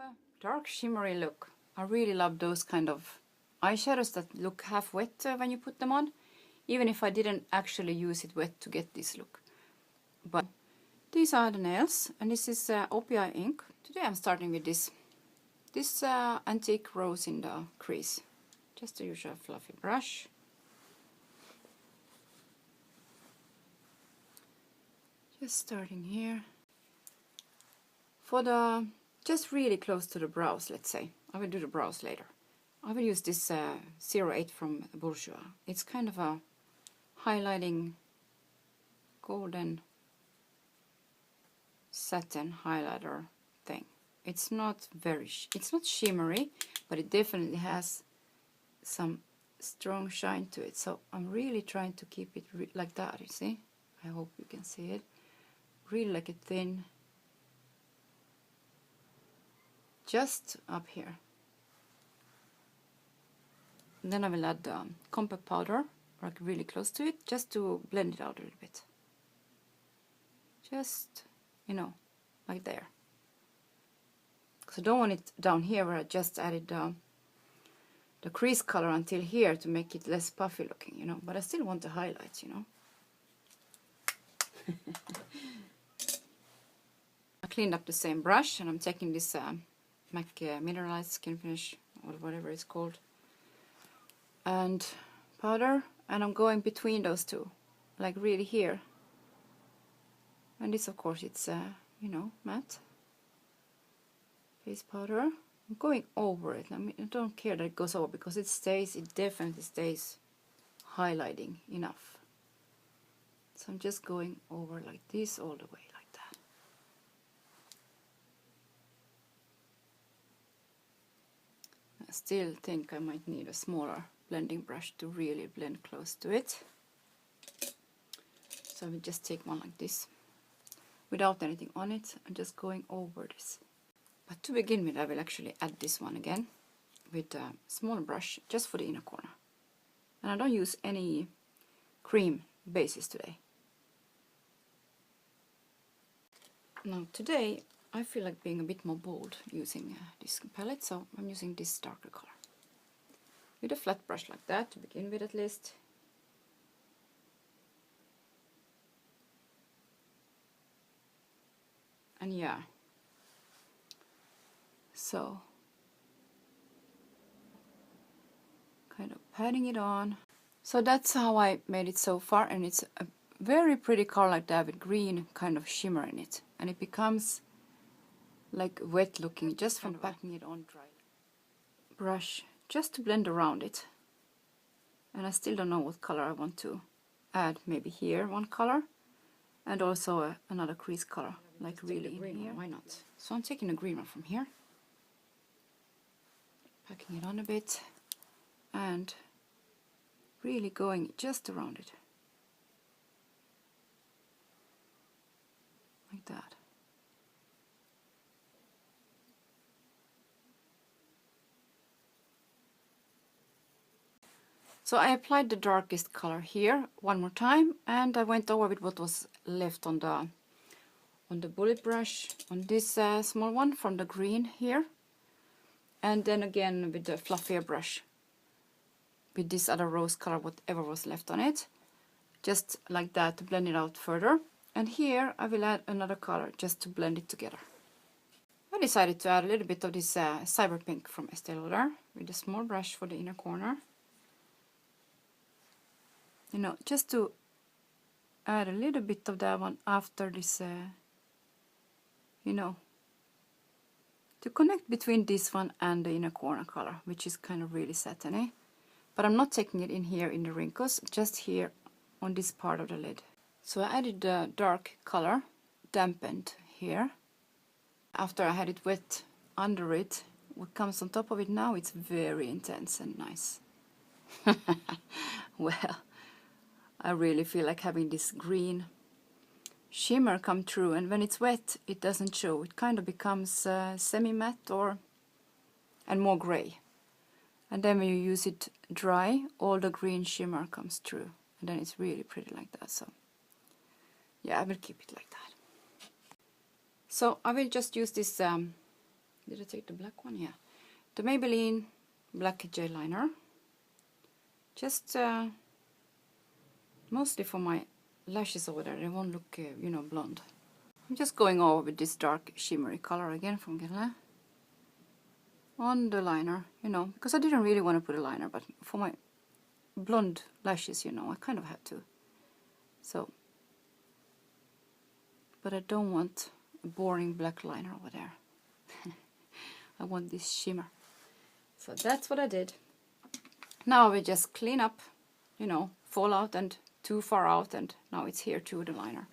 a dark shimmery look. I really love those kind of eyeshadows that look half wet when you put them on, even if I didn't actually use it wet to get this look. But these are the nails, and this is OPI ink. Today I'm starting with this antique rose in the crease. Just a usual fluffy brush. Just starting here. For the, just really close to the brows, let's say. I will do the brows later. I will use this 08 from Bourjois. It's kind of a highlighting golden satin highlighter thing. It's not it's not shimmery, but it definitely has some strong shine to it. So I'm really trying to keep it like that, you see? I hope you can see it. Really like a thin, just up here. And then I will add the compact powder, like really close to it, just to blend it out a little bit. Just, you know, like there. So I don't want it down here where I just added the crease color until here to make it less puffy looking, you know. But I still want the highlights, you know. I cleaned up the same brush, and I'm taking this MAC Mineralized Skin Finish, or whatever it's called, and powder, and I'm going between those two, like really here. And this, of course, it's you know, matte face powder. I'm going over it. I mean, I don't care that it goes over, because it definitely stays highlighting enough. So I'm just going over like this all the way, like that. I still think I might need a smaller blending brush to really blend close to it. So I will just take one like this, without anything on it, and just going over this. But to begin with, I will actually add this one again with a small brush just for the inner corner. And I don't use any cream bases today. Now today I feel like being a bit more bold using this palette, so I'm using this darker color. With a flat brush like that, to begin with at least. And yeah. So, kind of patting it on. So that's how I made it so far, and it's a very pretty color like that with green kind of shimmer in it. And it becomes like wet looking just from packing it on dry. Brush just to blend around it. And I still don't know what color I want to add. Maybe here one color, and also another crease color, like really in here. Why not? So I'm taking a green one from here. Packing it on a bit and really going just around it, like that. So I applied the darkest color here one more time, and I went over with what was left on the bullet brush on this small one from the green here. And then again with the fluffier brush, with this other rose color, whatever was left on it, just like that to blend it out further. And here I will add another color just to blend it together. I decided to add a little bit of this Cyber Pink from Estee Lauder with a small brush for the inner corner. You know, just to add a little bit of that one after this, you know, to connect between this one and the inner corner color, which is kind of really satiny. But I'm not taking it in here in the wrinkles, just here on this part of the lid. So I added the dark color, dampened here. After I had it wet under it, what comes on top of it now, it's very intense and nice. Well, I really feel like having this green shimmer come through, and when it's wet it doesn't show. It kind of becomes semi-matte and more gray. And then when you use it dry, all the green shimmer comes through, and then it's really pretty like that. So yeah, I will keep it like that. So I will just use this Did I take the black one? Yeah. The Maybelline Black Gel Liner. Just mostly for my lashes over there. They won't look, you know, blonde. I'm just going over with this dark shimmery color again from Guerlain on the liner, you know, because I didn't really want to put a liner, but for my blonde lashes, you know, I kind of had to. So, but I don't want a boring black liner over there. I want this shimmer. So that's what I did. Now we just clean up, you know, fall out and too far out, and now it's here too, the liner.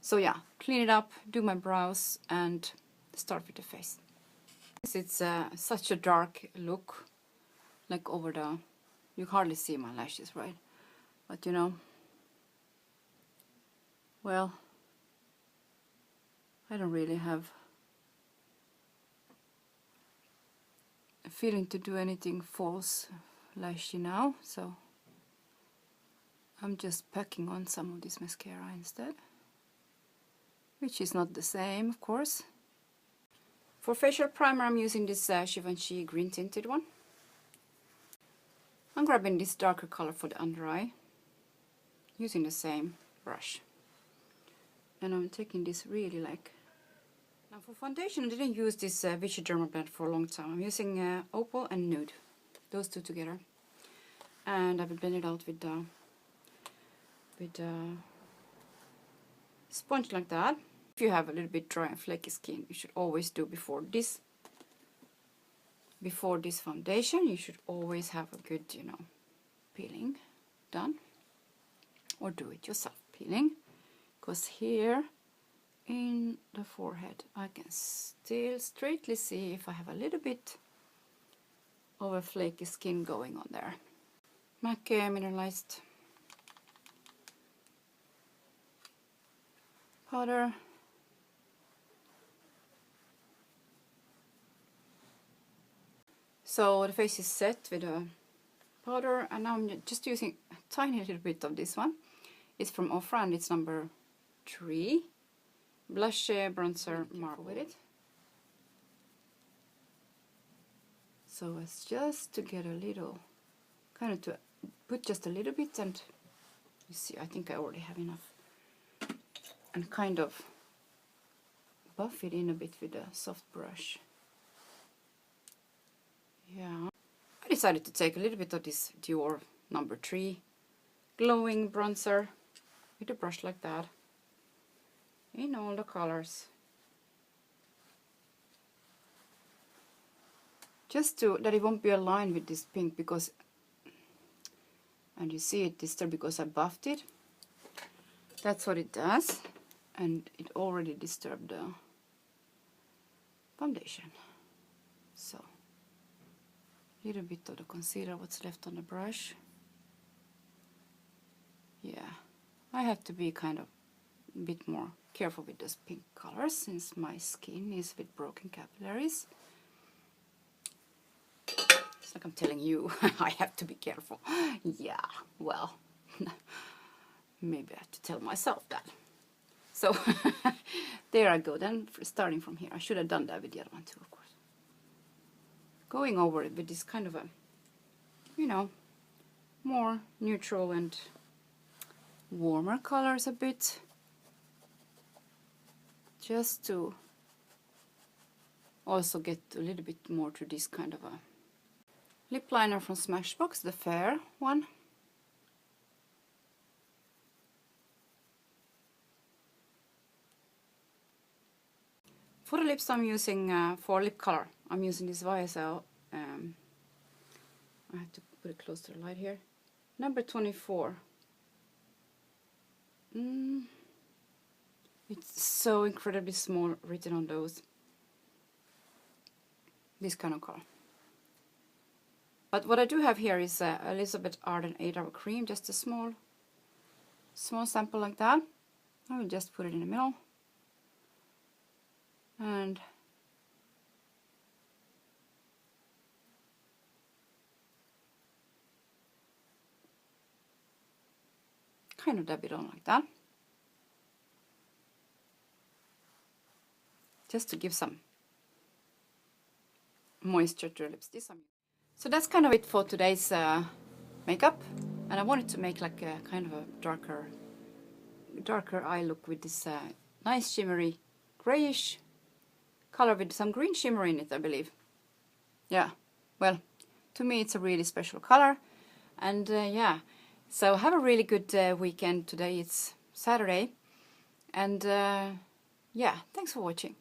So yeah, clean it up, do my brows, and start with the face. It's such a dark look, like over the, you hardly see my lashes, right? But you know, well, I don't really have a feeling to do anything false lashy now, so I'm just packing on some of this mascara instead, which is not the same, of course. For facial primer, I'm using this Givenchy green tinted one. I'm grabbing this darker color for the under eye, using the same brush. And I'm taking this really like... Now for foundation, I didn't use this Vichy Derma blend for a long time. I'm using Opal and Nude, those two together. And I will blend it out with sponge like that. If you have a little bit dry and flaky skin, you should always do before this foundation, you should always have a good, you know, peeling done, or do it yourself peeling, because here in the forehead I can still straightly see if I have a little bit of a flaky skin going on there. MAC mineralized powder. So the face is set with a powder, and now I'm just using a tiny little bit of this one. It's from Ofra and it's number 3. Blush bronzer marble with it. So it's just to get a little, kind of to put just a little bit, and you see, I think I already have enough. And kind of buff it in a bit with a soft brush. Yeah, I decided to take a little bit of this Dior number 3 glowing bronzer with a brush like that in all the colors, just to that it won't be aligned with this pink, because, and you see it disturbed because I buffed it. That's what it does, and it already disturbed the foundation. So little bit of the concealer, what's left on the brush. Yeah, I have to be kind of a bit more careful with those pink colors since my skin is with broken capillaries. It's like I'm telling you, I have to be careful. Yeah, well, maybe I have to tell myself that. So there I go, then starting from here. I should have done that with the other one too, of course. Going over it with this kind of a, you know, more neutral and warmer colors a bit, just to also get a little bit more to this kind of a lip liner from Smashbox, the fair one. For the lips I'm using, for lip color, I'm using this YSL, I have to put it close to the light here, number 24. It's so incredibly small written on those, this kind of color. But what I do have here is Elizabeth Arden 8 Hour Cream, just a small sample like that. I will just put it in the middle. And kind of dab it on like that, just to give some moisture to your lips. So that's kind of it for today's makeup, and I wanted to make like a kind of a darker eye look with this nice shimmery grayish color with some green shimmer in it, I believe. Yeah, well, to me it's a really special color, and yeah, so have a really good weekend. Today it's Saturday, and yeah, thanks for watching.